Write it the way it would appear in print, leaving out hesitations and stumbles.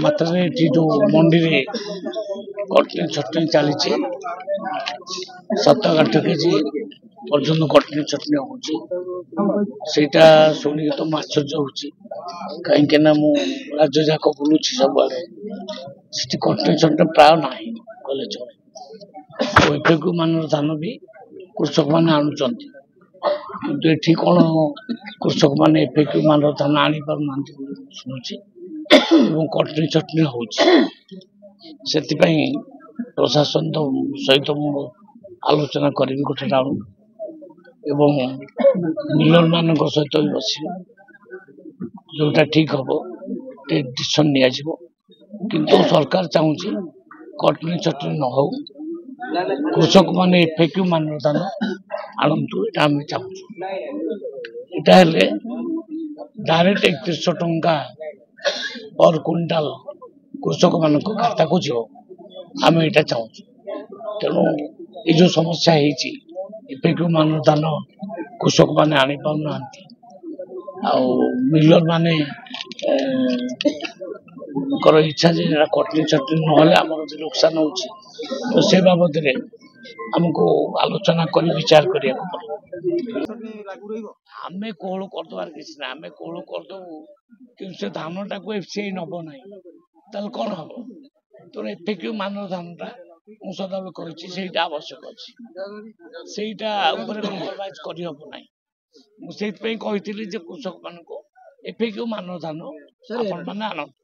ମାତ୍ରାରେ ଏଠି ଯୋଉ ମଣ୍ଡିରେ କଟନୀ ଚଟଣି ଚାଲିଛି 7-8 କେଜି ପର୍ଯ୍ୟନ୍ତ କଟନୀ ଚଟଣି ହଉଛି। ସେଇଟା ଶୁଣିକି ତ ମୁଁ ଆଶ୍ଚର୍ଯ୍ୟ ହଉଛି, କାହିଁକି ନା ମୁଁ ରାଜ୍ୟ ଯାକ ବୁଲୁଛି ସବୁଆଡେ, ସେଠି କଟନୀ ଚଟଣି ପ୍ରାୟ ନାହିଁ କହିଲେ ଚଳେ। ଏଫେକ୍ୟୁ ମାନର ଧାନ ବି କୃଷକ ମାନେ ଆଣୁଛନ୍ତି, କିନ୍ତୁ ଏଠି କଣ କୃଷକ ମାନେ ଏଫେକ୍ୟୁ ମାନର ଧାନ ଆଣିପାରୁନାହାନ୍ତି ବୋଲି ମୁଁ ଶୁଣୁଛି ଏବଂ କଟନୀ ଚଟଣି ହଉଛି। ସେଥିପାଇଁ ପ୍ରଶାସନ ସହିତ ମୁଁ ଆଲୋଚନା କରିବି ଗୋଟେ ରାଉଣ୍ଡ ଏବଂ ମିଲର ମାନଙ୍କ ସହିତ ବି ବସିବି, ଯୋଉଟା ଠିକ ହବ ଡିସିସନ ନିଆଯିବ। କିନ୍ତୁ ସରକାର ଚାହୁଁଛି କଟନୀ ଚଟଣି ନ ହଉ, କୃଷକ ମାନେ ଏଫେକ୍ୟୁ ମାନର ଧାନ ଆଣନ୍ତୁ, ଏଇଟା ଆମେ ଚାହୁଁଛୁ। ଏଇଟା ହେଲେ ଡାଇରେକ୍ଟ 3100 ଟଙ୍କା ପର କୁଇଣ୍ଟାଲ କୃଷକ ମାନଙ୍କ ଖାତାକୁ ଯିବ, ଆମେ ଏଇଟା ଚାହୁଁଛୁ। ତେଣୁ ଏଇ ଯୋଉ ସମସ୍ୟା ହେଇଛି, ଏଫେକ୍ୟୁ ମାନର ଧାନ କୃଷକ ମାନେ ଆଣିପାରୁନାହାନ୍ତି, ଆଉ ମିଲର ମାନେ ଇଚ୍ଛା ଯେ କଟନୀ ଚଟଣି ନହେଲେ ଆମର ବି ଲୋକସାନ ହଉଛି, ତ ସେ ବାବଦରେ ଆମକୁ ଆଲୋଚନା କରି ବିଚାର କରିବାକୁ ପଡିବ। ଆମେ କୋହଳ କରିଦବାର କିଛି ନାହିଁ, ଆମେ କୋହଳ କରିଦବୁ କିନ୍ତୁ ସେ ଧାନଟାକୁ ଏଫସିଆଇ ନବ ନାହିଁ, ତାହେଲେ କଣ ହବ? ତେଣୁ ଏଫେକ୍ୟୁ ମାନର ଧାନଟା ମୁଁ ସଦାବେଳେ କହିଛି ସେଇଟା ଆବଶ୍ୟକ ଅଛି, ସେଇଟା ଉପରେ କମ୍ପ୍ରମାଇଜ କରିହବ ନାହିଁ। ମୁଁ ସେଇଥିପାଇଁ କହିଥିଲି ଯେ କୃଷକ ମାନଙ୍କୁ ଏଫେକ୍ୟୁ ମାନର ଧାନ ଆପଣ ମାନେ ଆଣନ୍ତୁ।